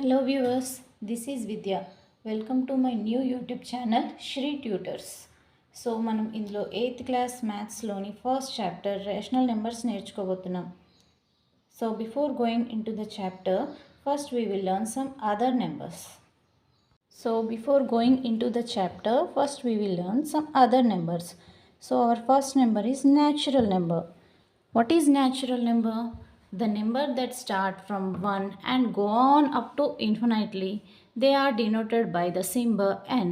Hello viewers, this is Vidya. Welcome to my new YouTube channel Shri Tutors. So మనం ఇందులో 8th class మ్యాథ్స్లోని first chapter rational numbers నేర్చుకోబోతున్నాం. So before going into the chapter, first we will learn some other numbers. So before going into the chapter, first we will learn some other numbers. So our first number is natural number. What is natural number? The number that start from 1 and go on up to infinitely. They are denoted by the symbol n.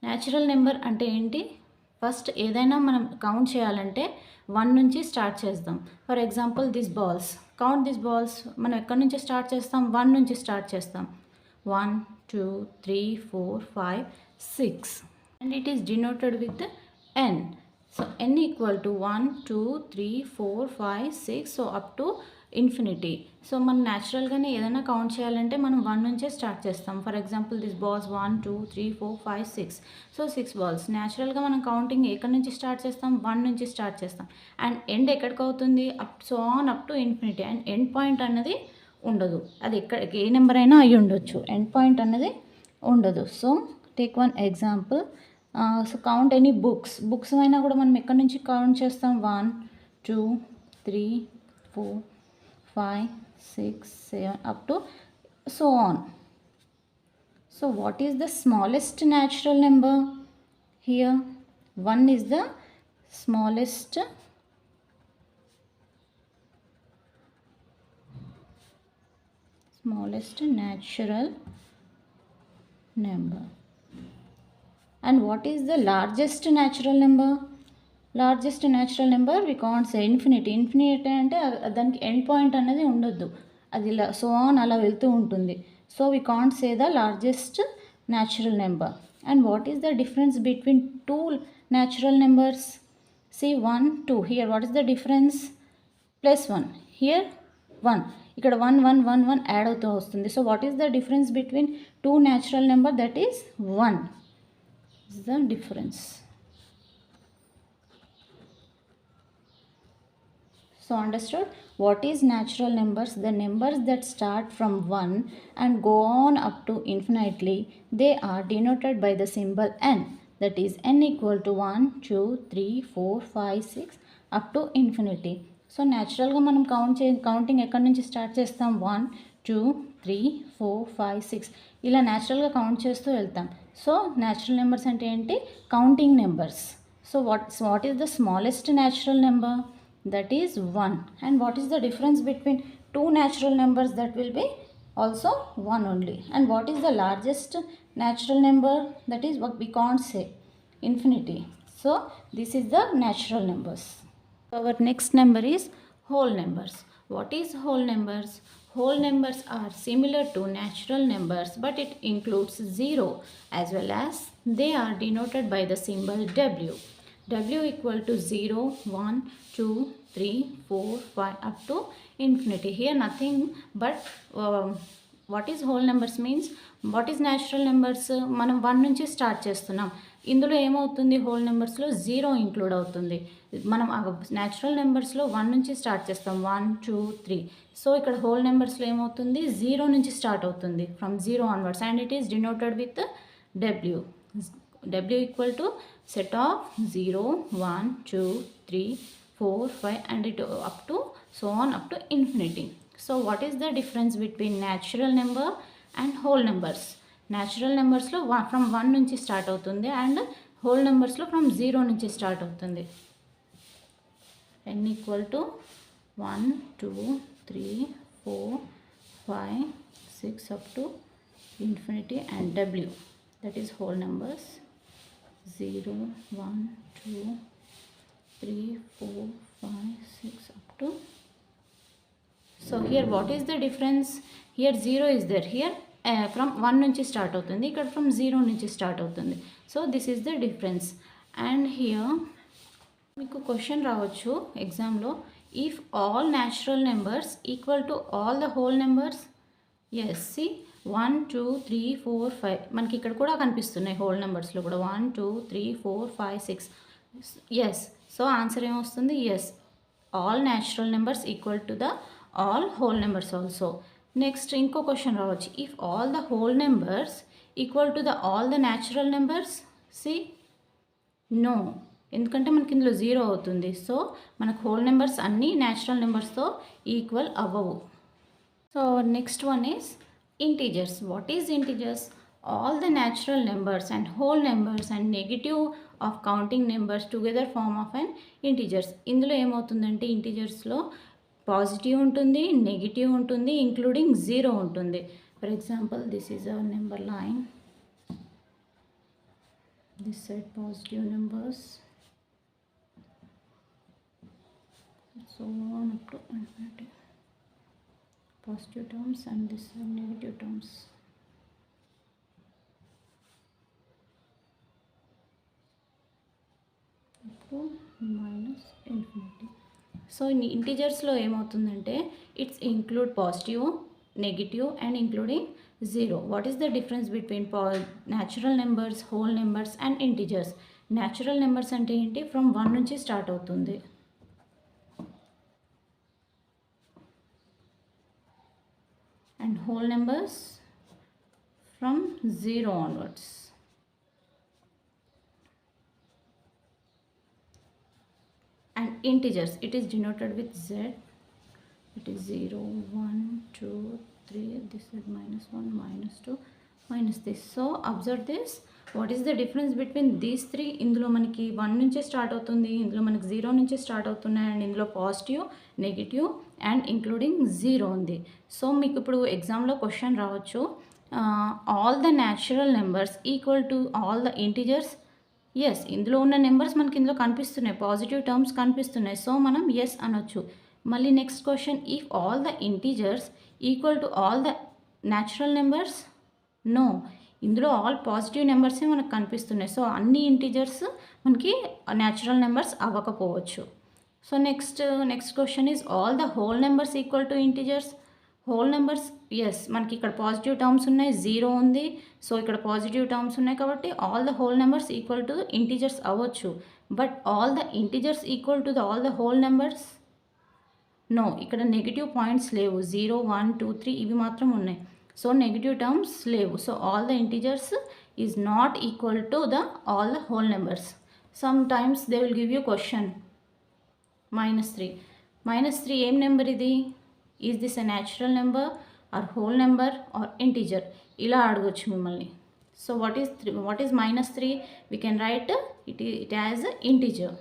Natural number అంటే ఏంటి? First ఏదైనా మనం count చేయాలంటే 1 నుంచి start చేద్దాం. For example this balls, count this balls. మనం ఎక్కడి నుంచి స్టార్ట్ చేస్తాం? 1 నుంచి స్టార్ట్ చేస్తాం. 1 2 3 4 5 6 and it is denoted with n. So n equal to 1 2 3 4 5 6, so up to infinity. So మనం న్యాచురల్గానే ఏదైనా కౌంట్ చేయాలంటే మనం 1 నుంచే స్టార్ట్ చేస్తాం. For example this balls 1 2 3 4 5 6, so 6 balls. న్యాచురల్గా మనం కౌంటింగ్ ఎక్కడి నుంచి స్టార్ట్ చేస్తాం? 1 నుంచి స్టార్ట్ చేస్తాం. అండ్ ఎండ్ ఎక్కడికి అవుతుంది? Up to infinity. And end point అన్నది ఉండదు. అది ఏ నెంబర్ అయినా అయి ఉండొచ్చు, ఎండ్ పాయింట్ అన్నది ఉండదు. So take one example. So count any books అయినా కూడా మనం ఎక్కడి నుంచి కౌంట్ చేస్తాం? 1 2 3 4 5 6 7 up to so on. So what is the smallest natural number? Here 1 is the smallest natural number. And what is the largest natural number? Largest natural number we can't say infinity. Infinity అంటే దానికి end point అనేది ఉండొద్దు, అది so on అలా వెళ్తూ ఉంటుంది. So we can't say the largest natural number. And what is the difference between two natural numbers? See 1 2, here what is the difference? +1, here 1. ఇక్కడ 1 1 1 1 add అవుతూ వస్తుంది. So what is the difference between two natural number? That is 1 is the difference. So understood? What is natural numbers? The numbers that start from 1 and go on up to infinitely, they are denoted by the symbol n. That is n equal to 1 2 3 4 5 6 up to infinity. So naturalగా మనం counting ఎక్కడి నుంచి start చేస్తాం? 1 2 3 4 5 6 ఇలా న్యాచురల్గా count చేస్తూ వెళ్తాం. So natural numbers అంటే ఏంటి? Counting numbers. So what is the smallest natural number? That is 1. And what is the difference between two natural numbers? That will be also 1 only. And what is the largest natural number? That is what we can't say, infinity. So this is the natural numbers. Our next number is whole numbers. What is whole numbers? Whole numbers are similar to natural numbers, but it includes 0 as well as they are denoted by the symbol W. W equal to 0 1 2 3 4 5 up to infinity. Here nothing but what is whole numbers means, what is natural numbers? మనం 1 నుంచి start చేస్తున్నాం. ఇందులో ఏమవుతుంది? Whole నెంబర్స్లో 0 include అవుతుంది. మనం natural నెంబర్స్లో 1 నుంచి start చేస్తాం, 1 2 3. So ఇక్కడ హోల్ నెంబర్స్లో ఏమవుతుంది? 0 నుంచి స్టార్ట్ అవుతుంది, from 0 onwards. And it is denoted with W. W equal to set of 0 1 2 3 4 5 and it up to so on up to infinity. So what is the difference between natural number and whole numbers? Natural numbers లో from 1 నుంచి start అవుతుంది and whole numbers లో from 0 నుంచి start అవుతుంది. n equal to 1 2 3 4 5 6 up to infinity and W, that is whole numbers. 0 1 2 3 4 5 6 up to. So here what is the difference? Here 0 is there, here from 1 నుంచి start అవుతుంది, ఇక్కడ from 0 నుంచి start అవుతుంది. So this is the difference. And here మీకు question రావచ్చు ఎగ్జామ్లో, if all natural numbers equal to all the whole numbers. Yes, see 1 2 3 4 5 మనకి ఇక్కడ కూడా కనిపిస్తున్నాయి హోల్ నెంబర్స్లో కూడా 1 2 3 4 5 6. ఎస్, సో ఆన్సర్ ఏమొస్తుంది? Yes, all natural numbers equal to the all whole numbers also. Next ఇంకో క్వశ్చన్ రావచ్చు, if all the whole numbers equal to the all the natural numbers, see no, ఎందుకంటే మనకి ఇందులో zero అవుతుంది. So మనకు whole numbers అన్నీ natural నెంబర్స్తో equal అవ్వవు. So next one is integers. What is integers? All the natural numbers and whole numbers and negative of counting numbers together form of an integers. ఇందులో ఏమవుతుందంటే ఇంటీజర్స్లో positive ఉంటుంది, negative ఉంటుంది, including zero ఉంటుంది. For example this is our number line, this side positive numbers, so on up to infinity, positive terms and this are negative terms. Minus infinity. So ఇంటీజర్స్లో ఏమవుతుందంటే it's include positive, negative and including zero. What is the difference between natural numbers, whole numbers and integers? Natural numbers అంటే ఏంటి? From 1 నుంచి start అవుతుంది. And whole numbers from 0 onwards. And integers, it is denoted with z. It is 0, 1, 2, 3, this is -1, -2, minus this. So observe this. What is the difference between these three? ఇందులో మనకి 1 నుంచి start అవుతుంది, ఇందులో మనకి 0 నుంచి start అవుతున్నాయి, and ఇందులో positive, negative and including zero ఉంది. సో మీకు ఇప్పుడు ఎగ్జామ్లో క్వశ్చన్ రావచ్చు, all the natural numbers equal to all the integers. Yes, ఇందులో ఉన్న నెంబర్స్ మనకి ఇందులో కనిపిస్తున్నాయి, పాజిటివ్ టర్మ్స్ కనిపిస్తున్నాయి, సో మనం ఎస్ అనొచ్చు. మళ్ళీ next question, if all the integers equal to all the natural numbers, no, ఇందులో ఆల్ పాజిటివ్ నెంబర్సే మనకు కనిపిస్తున్నాయి, సో అన్ని ఇంటీజర్స్ మనకి న్యాచురల్ నెంబర్స్ అవ్వకపోవచ్చు. So next question is, all the whole numbers equal to integers. Whole numbers, yes, మనకి ఇక్కడ positive terms ఉన్నాయి, జీరో ఉంది, సో ఇక్కడ పాజిటివ్ టర్మ్స్ ఉన్నాయి కాబట్టి all the whole numbers equal to integers అవ్వచ్చు. But all the integers equal to all the whole numbers, no, ఇక్కడ negative points లేవు, 0, 1, 2, 3 ఇవి మాత్రం ఉన్నాయి, సో నెగిటివ్ టర్మ్స్ లేవు. So all the integers is not equal to all the whole numbers. Some times they will give you question -3. -3 ఏం number ఇది? Is this a natural number or whole number or integer? ఇలా అడగొచ్చు మిమ్మల్ని. So what is -3? We can write it as integer.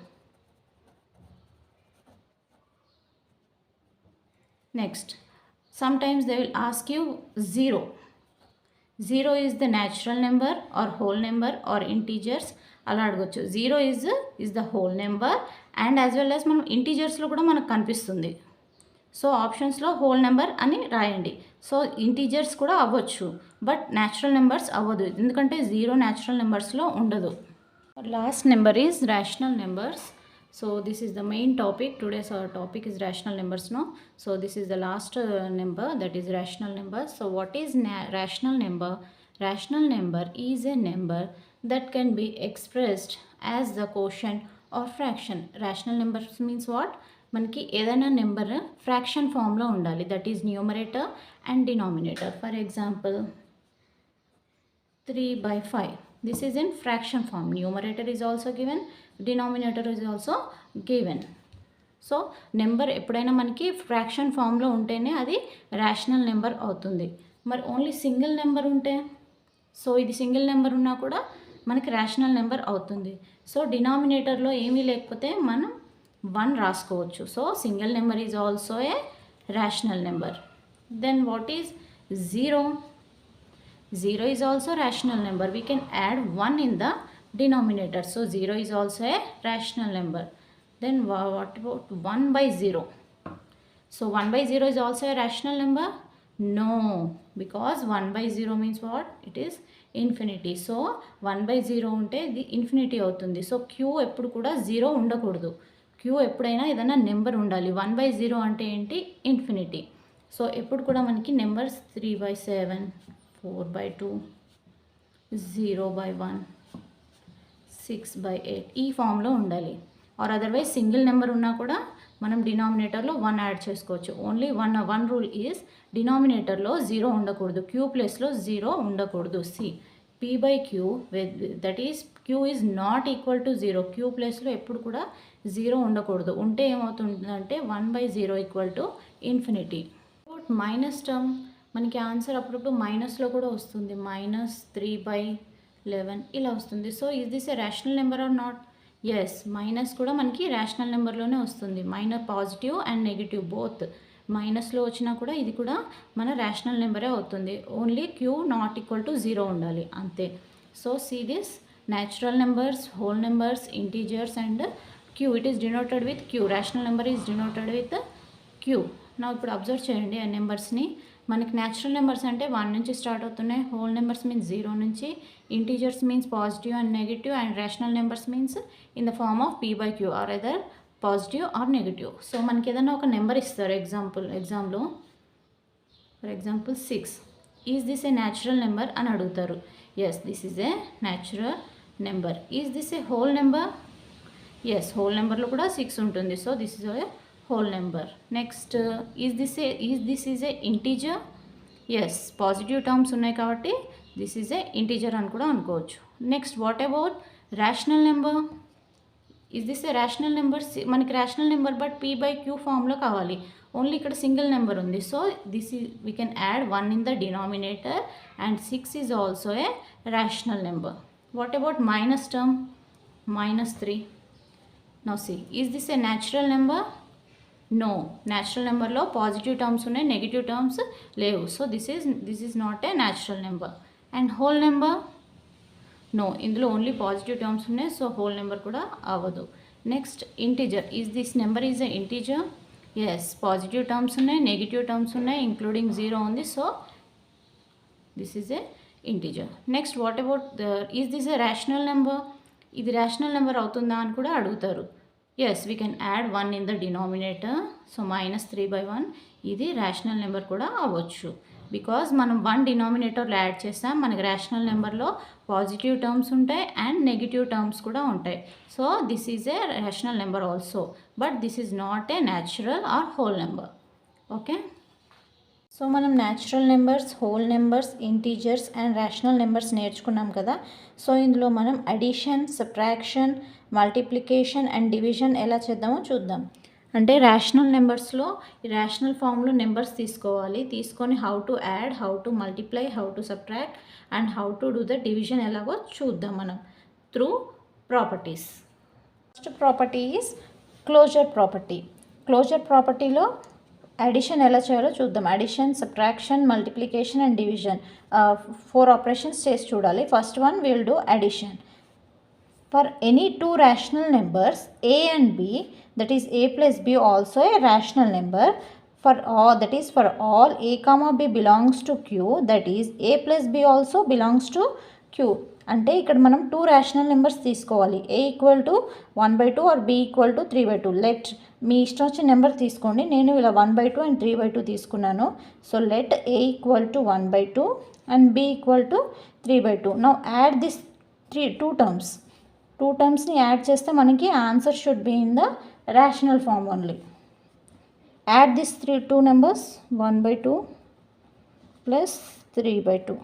Next, sometimes they will ask you 0. 0 is the natural number or whole number or integers అలా అడగొచ్చు. 0 is the whole number and as well as మనం ఇంటీజర్స్లో కూడా మనకు కనిపిస్తుంది. So ఆప్షన్స్లో whole number అని రాయండి. So integers కూడా అవ్వచ్చు, బట్ న్యాచురల్ నెంబర్స్ అవ్వదు, ఎందుకంటే 0 న్యాచురల్ నెంబర్స్లో ఉండదు. Last number is rational numbers. So this is the main topic. Today's our topic is rational numbers, no? So this is the last number, that is rational number. So what is rational number? Rational number is a number that can be expressed as the quotient or fraction. Rational numbers means what? మనకి ఏదైనా number fraction ఫామ్లో ఉండాలి, that is numerator and denominator. For example 3/5, this is in fraction form. Numerator is also given, denominator is also given. So number ఎప్పుడైనా మనకి fraction ఫామ్లో ఉంటేనే అది rational number అవుతుంది. మరి ఓన్లీ సింగిల్ నెంబర్ ఉంటే, సో ఇది సింగిల్ నెంబర్ ఉన్నా కూడా మనకి రేషనల్ నెంబర్ అవుతుంది. సో డినామినేటర్లో ఏమీ లేకపోతే మనం 1 రాసుకోవచ్చు. So single number is also a rational number. Then what is 0? 0 is also rational number. We can add 1 in the denominator. So 0 is also a rational number. Then what about 1/0? So 1/0 is also a rational number? No, because 1/0 means what? It is infinity. So 1/0 ఉంటే ఇది infinity అవుతుంది. So Q ఎప్పుడు కూడా 0 ఉండకూడదు. Queue ఎప్పుడైనా ఏదైనా number ఉండాలి. 1/0 అంటే ఏంటి? ఇన్ఫినిటీ. సో ఎప్పుడు కూడా మనకి నెంబర్స్ 3/7, 4/2, 0/1, 6/8 ఈ ఫామ్లో ఉండాలి. ఆర్ అదర్వైజ్ సింగిల్ నెంబర్ ఉన్నా కూడా మనం డినామినేటర్లో 1 యాడ్ చేసుకోవచ్చు. ఓన్లీ వన్ రూల్ ఈజ్ డినామినేటర్లో 0 ఉండకూడదు, క్యూ ప్లేస్లో 0 ఉండకూడదు. See p by q, that is q is not equal to 0. Q ప్లేస్లో ఎప్పుడు కూడా 0 ఉండకూడదు. ఉంటే ఏమవుతుందంటే 1/0 equal to infinity. Minus term మనకి ఆన్సర్ అప్పుడప్పుడు మైనస్లో కూడా వస్తుంది, -3/11 ఇలా వస్తుంది. So is this a rational number or not? Yes, minus కూడా మనకి రేషనల్ నెంబర్లోనే వస్తుంది. పాజిటివ్ అండ్ నెగిటివ్ బోత్ మైనస్లో వచ్చినా కూడా ఇది కూడా మన రేషనల్ నెంబరే అవుతుంది. Only Q not equal to 0 ఉండాలి, అంతే. So see this natural numbers, whole numbers, integers and Q. It is denoted with Q. Rational number is denoted with Q. నా ఇప్పుడు అబ్జర్వ్ చేయండి ఆ నెంబర్స్ని. మనకి న్యాచురల్ నెంబర్స్ అంటే 1 నుంచి స్టార్ట్ అవుతున్నాయి, హోల్ నెంబర్స్ మీన్స్ 0 నుంచి, integers means positive and negative, and rational numbers means in the form of p by q or either positive or negative. So మనకి ఏదైనా ఒక నెంబర్ ఇస్తారు ఎగ్జామ్లో, for example 6. Is this a natural number అని అడుగుతారు. Yes, this is a natural number. Is this a whole number? Yes, whole నెంబర్లో కూడా 6 ఉంటుంది. So this is a whole number. Next, is this is a integer? Yes, positive terms ఉన్నాయి కాబట్టి this is a integer అని కూడా అనుకోవచ్చు. Next, what about rational number? Is this a rational number? మనకి rational number but p by q ఫామ్లో కావాలి. Only ఇక్కడ single number ఉంది. So this is we can add 1 in the denominator and 6 is also a rational number. What about minus term? -3. Now see, is this a natural number? No, natural నెంబర్లో positive terms ఉన్నాయి, negative terms లేవు. So this is not a natural number. And whole number? No, ఇందులో only positive terms ఉన్నాయి, so whole number కూడా అవ్వదు. Next, integer. Is this number is a integer? Yes, positive terms ఉన్నాయి, negative terms ఉన్నాయి, including 0 ఉంది. So this is a integer. Next, what about is this a rational number? ఇది rational number అవుతుందా అని కూడా అడుగుతారు. Yes, we can add 1 in the denominator. So -3/1 ఇది rational number కూడా అవ్వచ్చు. బికాజ్ మనం 1 డినామినేటర్లో యాడ్ చేస్తాం, మనకి రేషనల్ నెంబర్లో పాజిటివ్ టర్మ్స్ ఉంటాయి అండ్ నెగిటివ్ టర్మ్స్ కూడా ఉంటాయి. So this is a rational number also, but this is not a natural or whole number. Okay, so మనం natural numbers, whole numbers, integers and rational numbers నేర్చుకున్నాం కదా. So ఇందులో మనం addition, subtraction, multiplication and division ఎలా చేద్దామో చూద్దాం. అంటే rational నెంబర్స్లో రేషనల్ ఫామ్లో నెంబర్స్ తీసుకోవాలి, తీసుకొని how to add, how to multiply, how to subtract and how to do the division ఎలాగో చూద్దాం మనం through properties. First property is closure property. Closure ప్రాపర్టీలో అడిషన్ ఎలా చేయాలో చూద్దాం. Addition, subtraction, multiplication and division 4 operations చేసి చూడాలి. First one will do addition. For any two rational numbers a and b, that is a plus b also a rational number, for all, that is for all a comma b belongs to q, that is a plus b also belongs to q. అంటే ఇక్కడ మనం 2 rational numbers తీసుకోవాలి. a equal to 1/2 or b equal to 3/2. Let మీ ఇష్టం వచ్చిన number తీసుకోండి. నేను ఇలా 1/2 అండ్ 3/2 తీసుకున్నాను. So let a equal to 1/2 and b equal to 3/2. Now add this 2 టర్మ్స్ని యాడ్ చేస్తే మనకి answer should be in the rational form only. Add this 2 numbers 1/2 plus 3/2.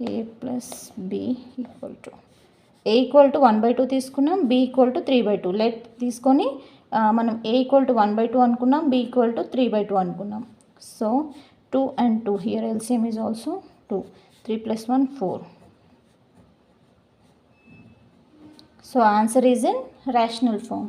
a plus b equal to a equal to 1/2 తీసుకున్నాం, b equal to 3/2. Let తీసుకొని మనం a equal to 1/2 అనుకున్నాం, b equal to 3/2 అనుకున్నాం. So 2 and 2 here LCM is also 2. 3 + 1 4. So answer is in rational form.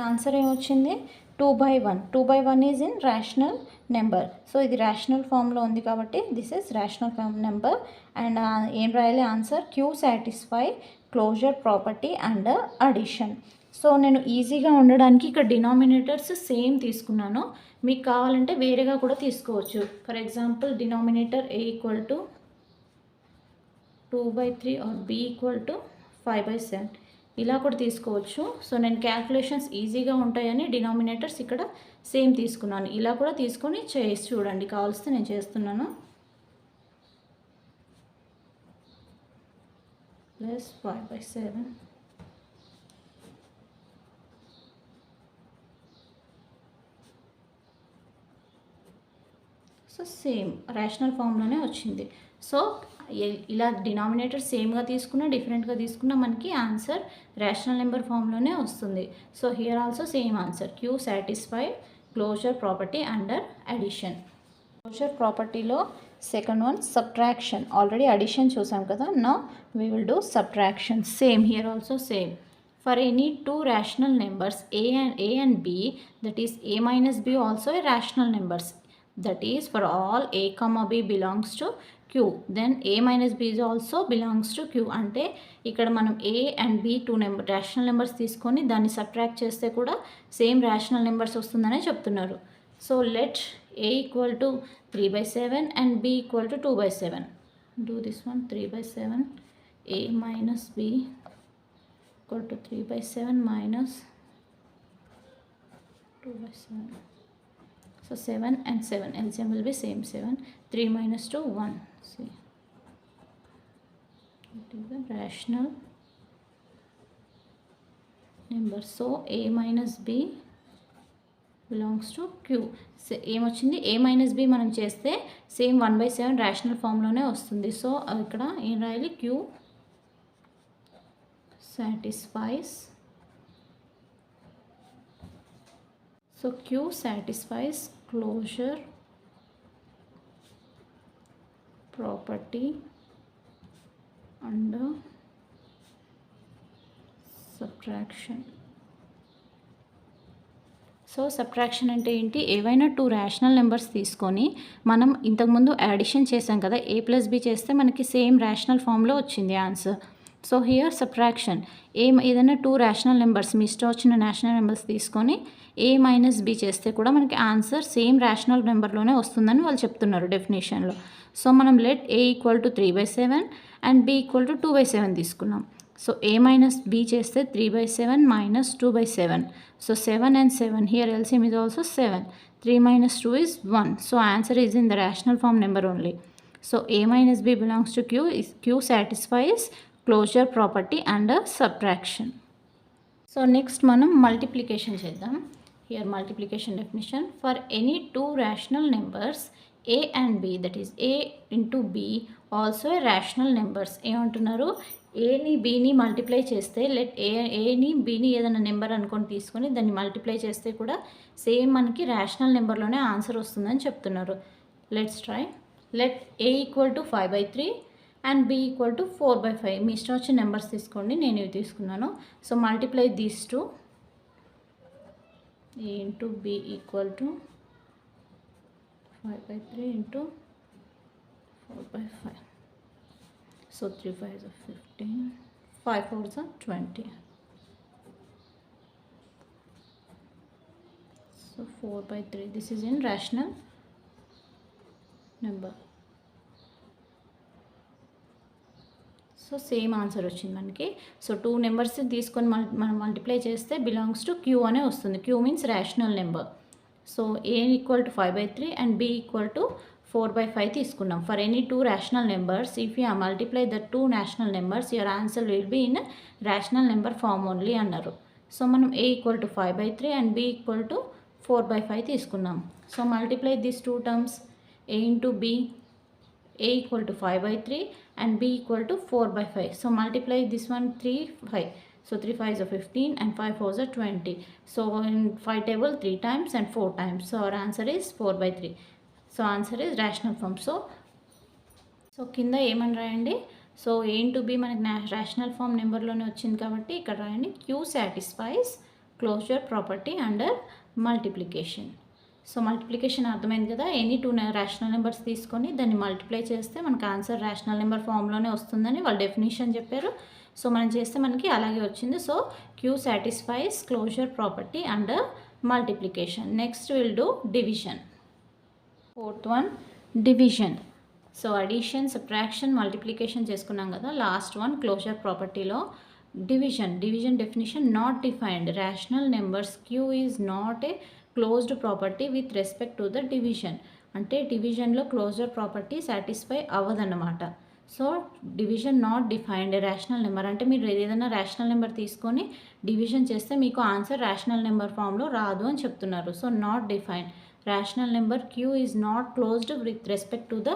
Answer ఏమొచ్చింది? 2/1. 2/1 is in rational number. So ఇది rational ఫామ్లో ఉంది కాబట్టి this is rational form number. And ఏం రాయాలి answer? Q satisfy closure property and addition. So నేను ఈజీగా ఉండడానికి ఇక్కడ డినామినేటర్స్ సేమ్ తీసుకున్నాను. మీకు కావాలంటే వేరేగా కూడా తీసుకోవచ్చు. For example denominator a equal to 2/3 or b equal to 5/7 ఇలా కూడా తీసుకోవచ్చు. సో నేను క్యాల్కులేషన్స్ ఈజీగా ఉంటాయని డినామినేటర్స్ ఇక్కడ సేమ్ తీసుకున్నాను. ఇలా కూడా తీసుకొని చేసి చూడండి, కావాల్సి నేను చేస్తున్నాను. plus 5/7. సో సేమ్ రేషనల్ ఫామ్లోనే వచ్చింది. సో ఇలా డినామినేటర్ సేమ్గా తీసుకున్నా డిఫరెంట్గా తీసుకున్నా మనకి ఆన్సర్ రేషనల్ నెంబర్ ఫామ్లోనే వస్తుంది. So here also same answer, Q satisfy closure property under addition. Closure ప్రాపర్టీలో second one subtraction. Already addition చూసాం కదా, now we will do subtraction. Same here also same. For any two rational numbers a and b, that is a minus b also a rational numbers, that is for all a comma b belongs to q, then a minus b is also belongs to q. అంటే ఇక్కడ మనం a and b two rational numbers తీసుకొని దాన్ని subtract చేస్తే కూడా same rational numbers వస్తుందనే చెప్తున్నారు. So let a equal to 3/7 and b equal to 2/7. Do this one. 3/7 a minus b equal to 3/7 minus 2/7. So 7 and 7 LCM will be same 7. 3 minus 2 1. See, it is a rational number. So a minus b belongs to q. So ఏమొచ్చింది, a minus b మనం చేస్తే same 1/7 rational ఫామ్లోనే వస్తుంది. So ఇక్కడ ఏం రాయాలి, q satisfies, so q satisfies closure property under subtraction. So subtraction అంటే ఏంటి, ఏవైనా టూ రేషనల్ నెంబర్స్ తీసుకొని మనం ఇంతకుముందు యాడిషన్ చేసాం కదా, a ప్లస్ b చేస్తే మనకి సేమ్ రేషనల్ ఫామ్లో వచ్చింది ఆన్సర్. సో హియర్ సబ్ట్రాక్షన్, ఏదైనా టూ రేషనల్ నెంబర్స్ మీ ఇష్టం వచ్చిన రేషనల్ నెంబర్స్ తీసుకొని a మైనస్ b చేస్తే కూడా మనకి ఆన్సర్ సేమ్ రేషనల్ నెంబర్లోనే వస్తుందని వాళ్ళు చెప్తున్నారు డెఫినేషన్లో. సో మనం let a equal to 3/7 and b equal to 2/7 తీసుకున్నాం. సో a మైనస్ b చేస్తే 3/7 minus 2/7. So 7 and 7 here LCM is also 7. 3 minus 2 is 1. So answer is in the rational form number only. So a minus b belongs to q, is q satisfies closure property under subtraction. So next మనం multiplication చేద్దాం. Here multiplication definition, for any two rational numbers a and b, that is a into b also a rational numbers. ఏమంటున్నారు, ఏని బీని multiply చేస్తే let ఏని బీని ఏదైనా number అనుకొని తీసుకొని దాన్ని మల్టిప్లై చేస్తే కూడా సేమ్ మనకి రేషనల్ నెంబర్లోనే ఆన్సర్ వస్తుందని చెప్తున్నారు. Let's try. Let A equal to 5/3 and b equal to 4/5. మీ ఇష్టం వచ్చిన నెంబర్స్ తీసుకోండి, నేను ఇవి తీసుకున్నాను. So multiply these to, a into b equal to 5/3 into 4/5. So 3 5s are 15, 5 4s are 20. So 4/3, this is in rational number. So same answer వచ్చింది మనకి. So two numbers తీసుకొని మనం మల్టిప్లై చేస్తే బిలాంగ్స్ టు క్యూ అనే వస్తుంది. Q means rational number. So a equal to 5/3 and b equal to 4/5 తీసుకున్నాం. For any two rational numbers if you multiply the two rational numbers your answer will be in rational number form only అన్నారు. So మనం a equal to 5/3 and b equal to 4/5 తీసుకున్నాం. So multiply this two terms, a into b, a equal to 5/3 and b equal to 4/5. So multiply this one 3 5. So 3 5s are 15 and 5 4s are 20. So in 5 table 3 times and 4 times. So our answer is 4/3. So answer is rational form. So కింద ఏమని రాయండి, so a into b మనకి rational form నెంబర్లోనే వచ్చింది కాబట్టి ఇక్కడ రాయండి Q satisfies closure property under multiplication. So multiplication అర్థమైంది కదా, ఎనీ టూ రేషనల్ నెంబర్స్ తీసుకొని దాన్ని మల్టిప్లై చేస్తే మనకు ఆన్సర్ రేషనల్ నెంబర్ ఫామ్లోనే వస్తుందని వాళ్ళు డెఫినేషన్ చెప్పారు. సో మనం చేస్తే మనకి అలాగే వచ్చింది. So Q satisfies closure property under multiplication. Next will do division. Fourth one division. So addition, subtraction, multiplication చేసుకున్నాం కదా, లాస్ట్ వన్ క్లోజర్ ప్రాపర్టీలో division. Division definition, not defined rational numbers Q is not a closed property with respect to the division. అంటే డివిజన్లో closure property satisfy అవ్వదన్నమాట. So division not defined rational number అంటే మీరు ఏదైనా rational number తీసుకొని division చేస్తే మీకు ఆన్సర్ రేషనల్ నెంబర్ ఫామ్లో రాదు అని చెప్తున్నారు. So not defined rational number Q is not closed with respect to the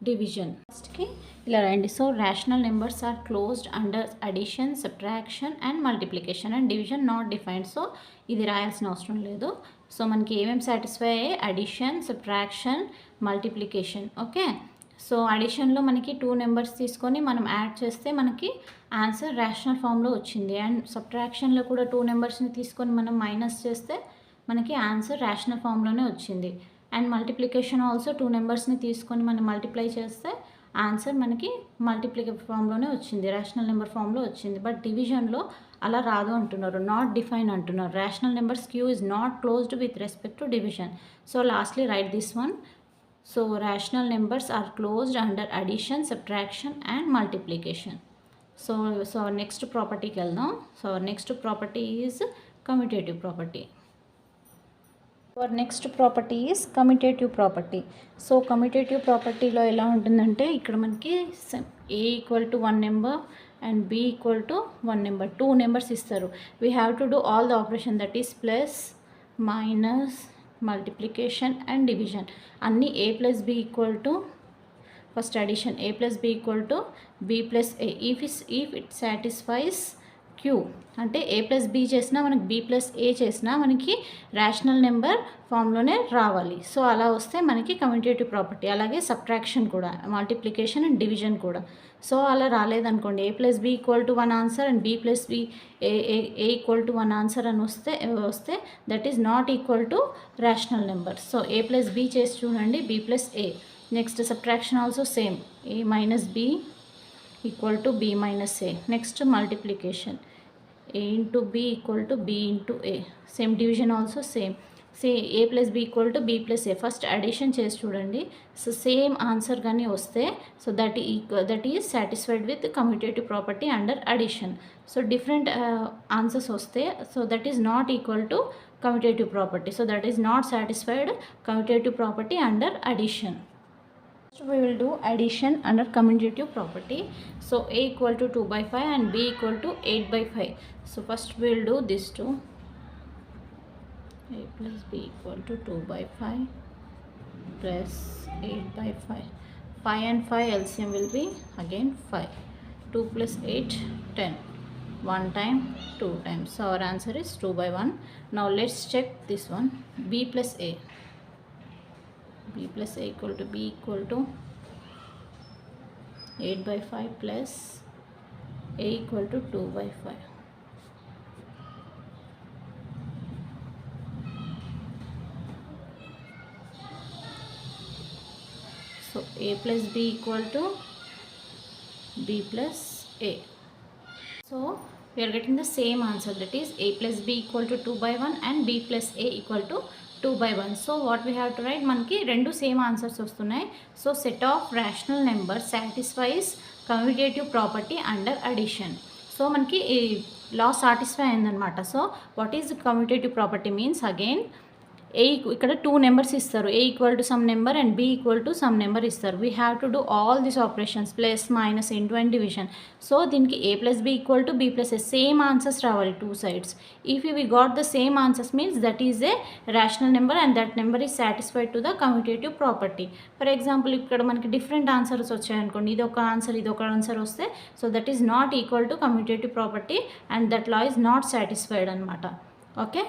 division. ఫస్ట్కి ఇలా రాయండి. So rational numbers are closed under addition, subtraction and multiplication and division not defined. So ఇది రాయాల్సిన అవసరం లేదు. సో మనకి ఏమేమి సాటిస్ఫై అయ్యాయి? Addition, subtraction, multiplication. Okay, so అడిషన్లో మనకి 2 నెంబర్స్ తీసుకొని మనం యాడ్ చేస్తే మనకి ఆన్సర్ రేషనల్ ఫామ్లో వచ్చింది. అండ్ సబ్ట్రాక్షన్లో కూడా 2 నెంబర్స్ని తీసుకొని మనం మైనస్ చేస్తే మనకి ఆన్సర్ రేషనల్ ఫామ్లోనే వచ్చింది. అండ్ మల్టిప్లికేషన్ ఆల్సో 2 నెంబర్స్ని తీసుకొని మనం మల్టిప్లై చేస్తే ఆన్సర్ మనకి మల్టిప్లికేటివ్ ఫామ్లోనే వచ్చింది, రేషనల్ నెంబర్ ఫామ్లో వచ్చింది. బట్ డివిజన్లో అలా రాదు అంటున్నారు, నాట్ డిఫైన్ అంటున్నారు. Rational numbers Q is not closed with respect to division. So lastly write this one. So rational numbers are closed under addition, subtraction and multiplication. So next property కి వెళ్దాం. So next property is commutative property. Our next property is commutative property. So commutative property లో ఎలా ఉంటుందంటే ఇక్కడ మనకి a equal to 1 number and b equal to 1 number, 2 numbers ఇస్తారు. We have to do all the operation, that is plus, minus, multiplication and division. అన్ని a plus b equal to, first addition, a plus b equal to b plus a. if it satisfies q అంటే a plus b చేసినా మనకి b plus a చేసినా మనకి rational number ఫామ్లోనే రావాలి. So అలా వస్తే మనకి కమ్యూటేటివ్ ప్రాపర్టీ. అలాగే సబ్ట్రాక్షన్ కూడా, మల్టిప్లికేషన్ అండ్ డివిజన్ కూడా. సో అలా రాలేదనుకోండి, a plus b equal to 1 answer and b plus b a equal to 1 answer అని వస్తే that is not equal to rational number. So a plus b చేసి చూడండి, b plus a. Next subtraction also same, a minus b equal to b minus a. Next multiplication, a into b equal to b into a. Same division also same. a plus b equal to b plus a. First addition చేసి చూడండి. So same answer కానీ వస్తే so that is satisfied with commutative property under addition. So different answers వస్తే so that is not equal to commutative property. So that is not satisfied commutative property under addition. We will do addition under commutative property. So a equal to 2 by 5 and b equal to 8 by 5. So first we will do this two. A plus b equal to 2 by 5 plus 8 by 5. 5 and 5 LCM will be again 5. 2 plus 8 10. 1 time 2 times. So our answer is 2 by 1. Now let's check this one. B plus a. b plus a equal to b equal to 8 by 5 plus a equal to 2 by 5. So a plus b equal to b plus a. So we are getting the same answer, that is a plus b equal to 2 by 1 and b plus a equal to 2 by 1. So what we have to write, మనకి రెండు same answers వస్తున్నాయి. So set of rational number satisfies commutative property under addition. So మనకి ఈ law satisfy అయిందనమాట. So what is commutative property means, again A ఇక్కడ 2 numbers ఇస్తారు, A equal to some number and B equal to some number ఇస్తారు. We have to do all this operations, plus, minus, into and division. So దీనికి ఏ plus B equal to B plus A, same answers రావాలి 2 sides. If we got the same answers means that is a rational number and that number is satisfied to the commutative property. For example ఇక్కడ మనకి different answers వచ్చాయనుకోండి, ఇది ఒక answer వస్తే so that is not equal to commutative property and that law is not satisfied అనమాట. Okay,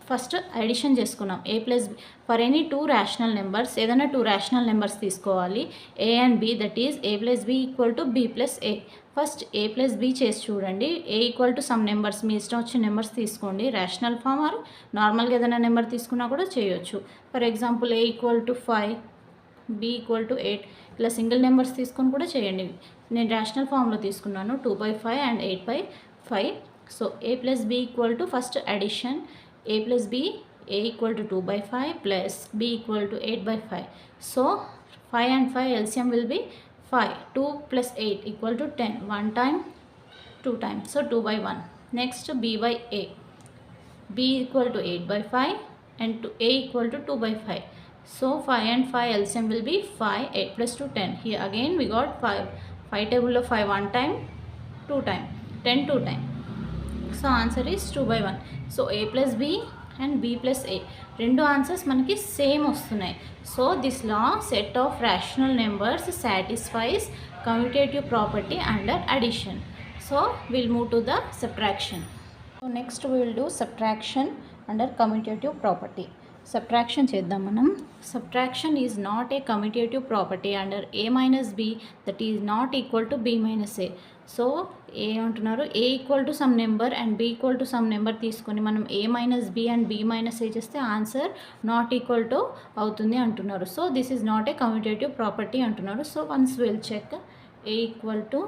first addition చేసుకున్నాం. A plus B for any 2 rational numbers, ఏదైనా 2 rational numbers తీసుకోవాలి, a and b, that is a plus B equal to B plus a. First a plus b చేసి చూడండి. A equal to some numbers, మీ ఇష్టం వచ్చిన numbers తీసుకోండి, rational form are నార్మల్గా ఏదైనా నెంబర్ తీసుకున్నా కూడా చేయొచ్చు. For example a equal to 5, b equal to 8, ఇలా సింగిల్ నెంబర్స్ తీసుకొని కూడా చేయండి. నేను రేషనల్ ఫామ్లో తీసుకున్నాను 2 by 5 and 8 by 5. So a plus B equal to first addition, a plus b, a equal to 2 by 5 plus b equal to 8 by 5. So 5 and 5 LCM will be 5. 2 plus 8 equal to 10. 1 time 2 times. So 2 by 1. Next b by a. b equal to 8 by 5 and a equal to 2 by 5. So 5 and 5 LCM will be 5. 8 plus 2 10. Here again we got 5. 5 table of 5 1 time, 2 time, 10 2 time. So answer is 2 by 1. So a plus b and b plus a రెండు answers మనకి same వస్తున్నాయి. So this law set of rational numbers satisfies commutative property under addition. So will move to the subtraction. So next we will do subtraction under commutative property. Subtraction చేద్దాం మనం. Subtraction is not a commutative property under a minus b that is not equal to b minus a. So A అంటున్నారు, A equal to some number and B equal to some number తీసుకొని మనం A minus B and B minus A చేస్తే answer not equal to అవుతుంది అంటున్నారు. So this is not a commutative property అంటున్నారు. So once will check A equal to,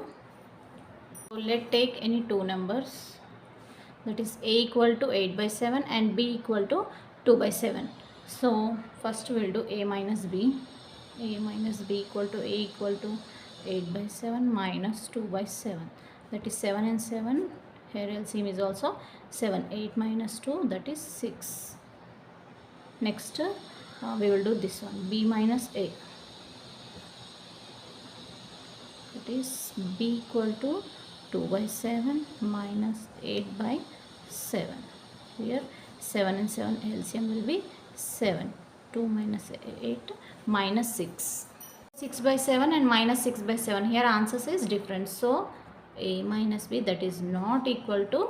let take any two numbers, that is a equal to 8 by 7 and b equal to 2 by 7. So first we will do a minus b equal to a equal to 8 by 7 minus 2 by 7, that is 7 and 7, here LCM is also 7, 8 minus 2, that is 6. Next we will do this one, b minus a, that is b equal to 2 by 7 minus 8 by 7. Here 7 and 7 LCM will be 7. 2 minus 8 minus 6. 6 by 7 and minus 6 by 7. Here answers is different. So a minus b, that is not equal to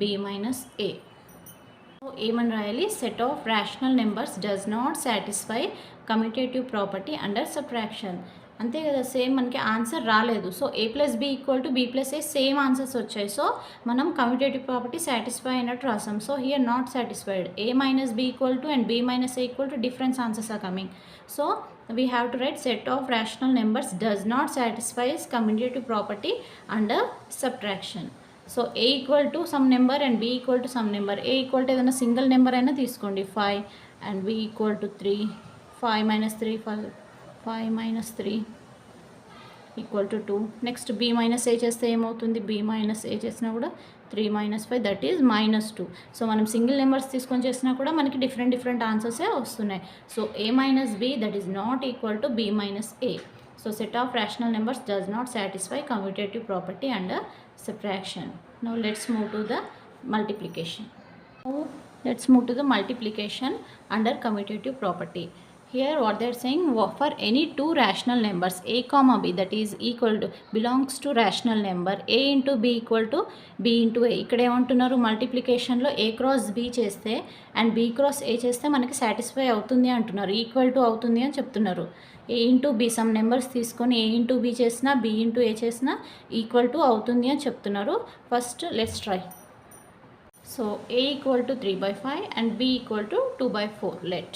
b minus a. So ఏమని రాయాలి, set of rational numbers does not satisfy commutative property under subtraction. అంతే కదా, same మనకి answer రాలేదు. So a plus B equal to B plus A same answers వచ్చాయి. So మనం commutative property satisfy అయినట్టు రాసాం. So here not satisfied. A minus b equal to and B minus a equal to difference answers are coming. So we have to write set of rational numbers does not satisfies commutative property under subtraction. So a equal to some number and B equal to some number. A equal to ఏదైనా single number అయినా తీసుకోండి, 5 and B equal to 3, 5 minus 3, 5 minus 3 equal to 2. Next B minus A చేస్తే ఏమవుతుంది, B minus ఏ చేసినా కూడా 3 minus 5, that is -2. So మనం single numbers తీసుకొని చేసినా కూడా మనకి డిఫరెంట్ ఆన్సర్సే వస్తున్నాయి. So a minus b that is not equal to b minus a. So set of rational numbers does not satisfy commutative property under subtraction. Now let's move to the multiplication. Let's move to the multiplication under commutative property. Here what they are saying, for any two rational numbers a comma b that is equal to belongs to rational number a into b equal to b into a. ఇక్కడ ఏమంటున్నారు, మల్టిప్లికేషన్లో a cross b చేస్తే and b cross a చేస్తే మనకి satisfy అవుతుంది అంటున్నారు, equal to అవుతుంది అని చెప్తున్నారు. a into b some numbers తీసుకొని a ఇంటూ b చేసినా b ఇంటూ a చేసినా ఈక్వల్ టు అవుతుంది అని చెప్తున్నారు. First let's try. So a equal to 3 by 5 and b equal to 2 by 4. Let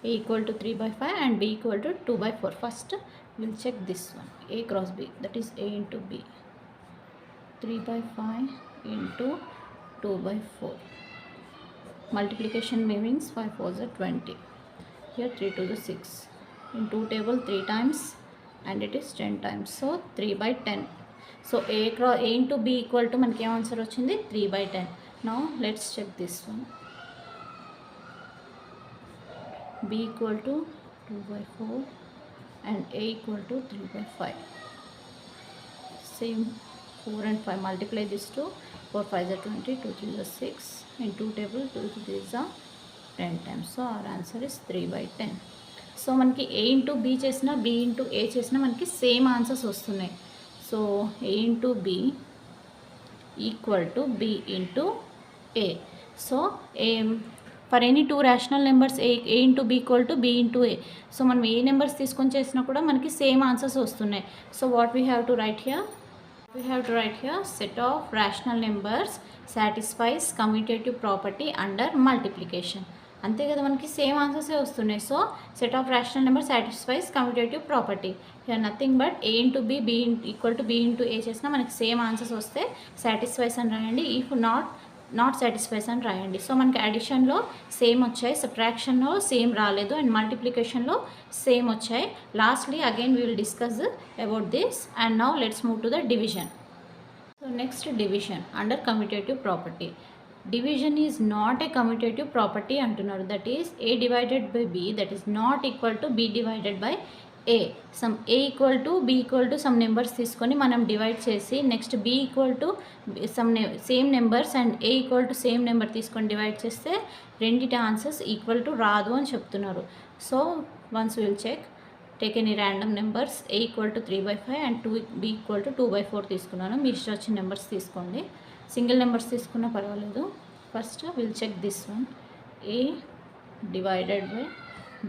a equal to 3 by 5 and b equal to 2 by 4. First we'll check this one, a cross b, that is a into b. 3 by 5 into 2 by 4. Multiplication means 5 4s are 20. Here 3 to the 6. In 2 table 3 times and it is 10 times. So 3 by 10. So a into b equal to మనకి ఏం answer వచ్చింది, 3 by 10. Now let's check this one. b equal to 2 by 4 and a equal to 3 by 5. Same 4 and 5. Multiply this 2. 4 5 are 20. 2 3 are 6. In 2 table 2 3 are 10 times. So our answer is 3 by 10. So మనకి a into b చేసినా b into a చేసినా మనకి same answers వస్తున్నాయి. So a into b equal to b into a. So for any two rational numbers a into b equal to b into a. So మనం ఏ numbers తీసుకొని చేసినా కూడా మనకి same answers వస్తున్నాయి. So what we have to right here, we have to write here set of rational numbers satisfies commutative property under multiplication. అంతే కదా, మనకి same ఆన్సర్సే వస్తున్నాయి. So set of rational number satisfies commutative property. Here nothing but A into B B equal to B into A చేసినా మనకి same answers వస్తే satisfies అని రాయండి, ఇఫ్ నాట్ సాటిస్ఫైస్ అని రాయండి. సో మనకి అడిషన్లో సేమ్ వచ్చాయి, సబ్ట్రాక్షన్లో సేమ్ రాలేదు, అండ్ మల్టిప్లికేషన్లో సేమ్ వచ్చాయి. Lastly again we will discuss about this. And now let's move to the division. So next division under commutative property. Division is not a commutative property అంటున్నారు. That is a divided by b that is not equal to b divided by assume A equal to B equal to some numbers తీసుకొని మనం divide చేసి next B equal to some same numbers and A equal to same number తీసుకొని divide చేస్తే రెండిటి answers equal to రాదు అని చెప్తున్నారు. So once will check take any random numbers A equal to 3/5 and B equal to 2/4 తీసుకున్నాను. మీ ఇష్టం వచ్చిన numbers తీసుకోండి, సింగిల్ నెంబర్స్ తీసుకున్నా పర్వాలేదు. First will check this one, a divided by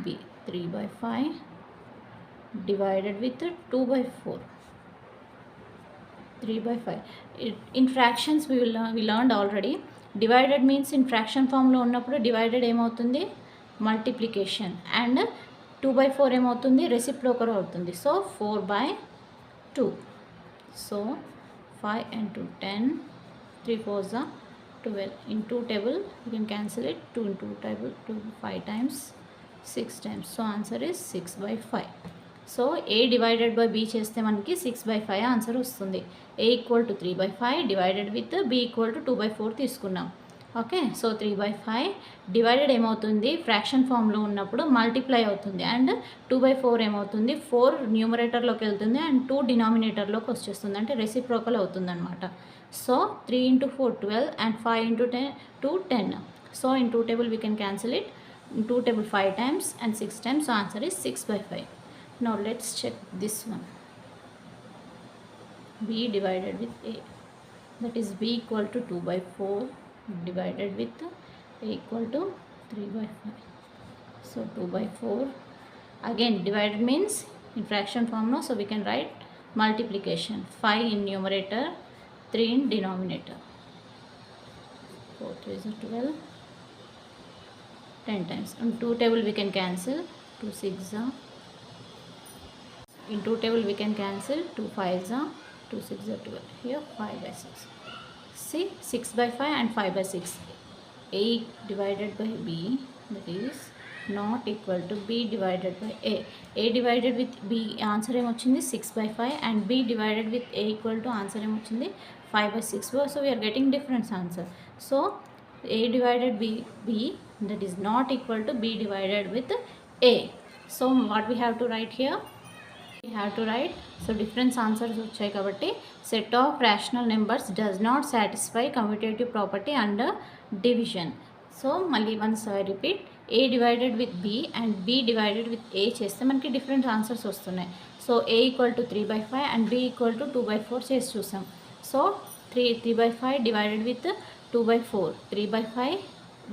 b 3/5 divided with 2/4. 3/5 in fractions we learned already. Divided means in fraction form లో ఉన్నప్పుడు divided ఏమవుతుంది, multiplication, and 2/4 ఏమవుతుంది, రెసిప్రోకల్ అవుతుంది. So 4/2. So 5 into 10, 3 4s are 12. In 2 table you can cancel it. 2 into table 2 5 times, 6 times. So answer is 6/5. So A divided by B చేస్తే మనకి 6/5 answer వస్తుంది. A equal to 3/5 divided with B equal to 2/4 తీసుకున్నాం. Okay, so 3/5 divided ఏమవుతుంది, fraction ఫామ్లో ఉన్నప్పుడు multiply అవుతుంది, and 2/4 ఏమవుతుంది, 4 న్యూమరేటర్లోకి వెళ్తుంది అండ్ 2 డినామినేటర్లోకి వచ్చేస్తుంది, అంటే రెసిప్రోకల్ అవుతుంది అనమాట. So 3 into 4 12 and 5 into 10. So in 2 table we can cancel it. In 2 table 5 times and 6 times. So answer is 6/5. Now let's check this one, b divided with a, that is b equal to 2/4 divided with a equal to 3/5. So 2/4, again divided means in fraction form, no, so we can write multiplication, 5 in numerator, 3 in denominator. 4 3s are 12, 10 times. On 2 table we can cancel, 2 6s are, in 2 table we can cancel, 2 5s are, 2 6s are 12. Here 5/6. See, 6/5 and 5/6. A divided by b, that is not equal to b divided by a. A divided with b answer ఏమొచ్చింది 6/5 and b divided with a equal to answer ఏమొచ్చింది 5/6. So we are getting different answer. So a divided b that is not equal to b divided with a. So what we have to write here, we have to write, so different answers వచ్చాయి కాబట్టి set of rational numbers does not satisfy commutative property under division. So మళ్ళీ once I repeat, a divided with b and b divided with a చేస్తే మనకి different answers వస్తున్నాయి. So a equal to 3/5 and b equal to 2/4 చేసి చూసాం. So 3/5 divided with 2/4, 3/5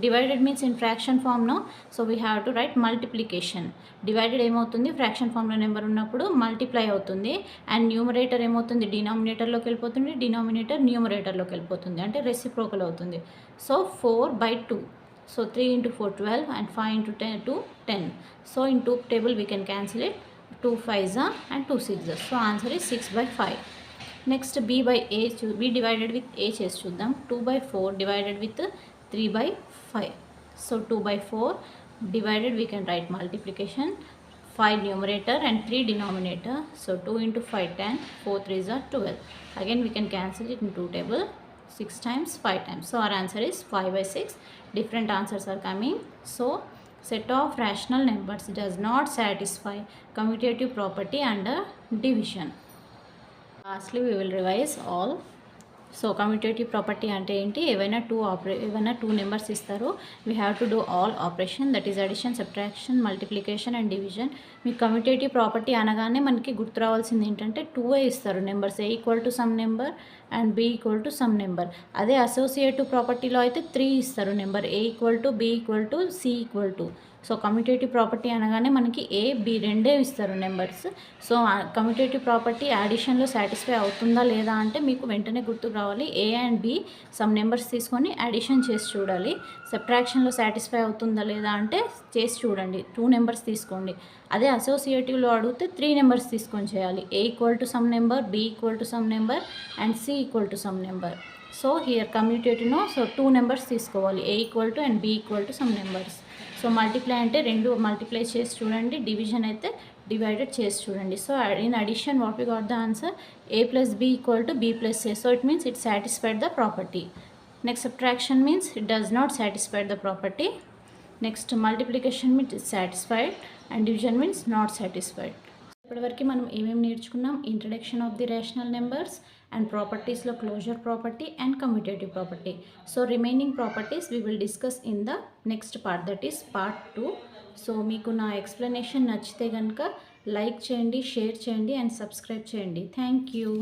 divided means in fraction form, no, so we have to write multiplication. Divided ఏమవుతుంది, fraction ఫామ్లో number ఉన్నప్పుడు multiply అవుతుంది, and numerator ఏమవుతుంది, డినామినేటర్లోకి వెళ్ళిపోతుంది, denominator న్యూమరేటర్లోకి వెళ్ళిపోతుంది, అంటే రెసిప్రోకల్ అవుతుంది. So 4/2. So 3 into 4 12 and 5 into 2 10. So in 2 table we can cancel it, 2 5s are and 2 6s. So answer is 6/5. Next b divided with a చేసి చూద్దాం. 2/4 divided with 3/5. So 2/4 divided, we can write multiplication, 5 numerator and 3 denominator. So 2 into 5 10, 4 3s are 12. Again we can cancel it in 2 table, 6 times 5 times. So our answer is 5/6. Different answers are coming. So set of rational numbers does not satisfy commutative property under division. Lastly we will revise all. So commutative property అంటే ఏంటి, ఏవైనా two numbers ఇస్తారు, we have to do all operation, that is addition, subtraction, multiplication and division. మీకు commutative property అనగానే మనకి గుర్తు రావాల్సింది ఏంటంటే 2 ఇస్తారు numbers, A equal to some number and B equal to some number. అదే అసోసియేటివ్ ప్రాపర్టీలో అయితే 3 ఇస్తారు number, a equal to B equal to c equal to. So commutative property అనగానే మనకి ఏ బి రెండే ఇస్తారు నెంబర్స్. సో కమ్యూటేటివ్ ప్రాపర్టీ యాడిషన్లో satisfy అవుతుందా లేదా అంటే మీకు వెంటనే గుర్తుకు రావాలి, A and B some numbers తీసుకొని అడిషన్ చేసి చూడాలి. సబ్ట్రాక్షన్లో సాటిస్ఫై అవుతుందా లేదా అంటే చేసి చూడండి, 2 నెంబర్స్ తీసుకోండి. అదే అసోసియేటివ్లో అడిగితే 3 నెంబర్స్ తీసుకొని చేయాలి, A equal to some number, B equal to some number and C equal to some number. So here కమ్యూటేటివ్లో సో 2 నెంబర్స్ తీసుకోవాలి, A equal to and B equal to some numbers. So multiply అంటే 2 multiply చేసి చూడండి, division అయితే divided చేసి చూడండి. So in addition what we got the answer, a plus b equal to b plus a. So it means it satisfied the property. Next subtraction means it does not satisfy the property. Next multiplication means it's satisfied and division means not satisfied. ఇప్పటివరకు మనం ఏమేమి నేర్చుకున్నాం? Introduction of the rational numbers and ప్రాపర్టీస్లో closure property and commutative property. So remaining properties we will discuss in the next part, that is part 2. So మీకు నా explanation నచ్చితే కనుక like చేయండి, షేర్ చేయండి అండ్ సబ్స్క్రైబ్ చేయండి. Thank you.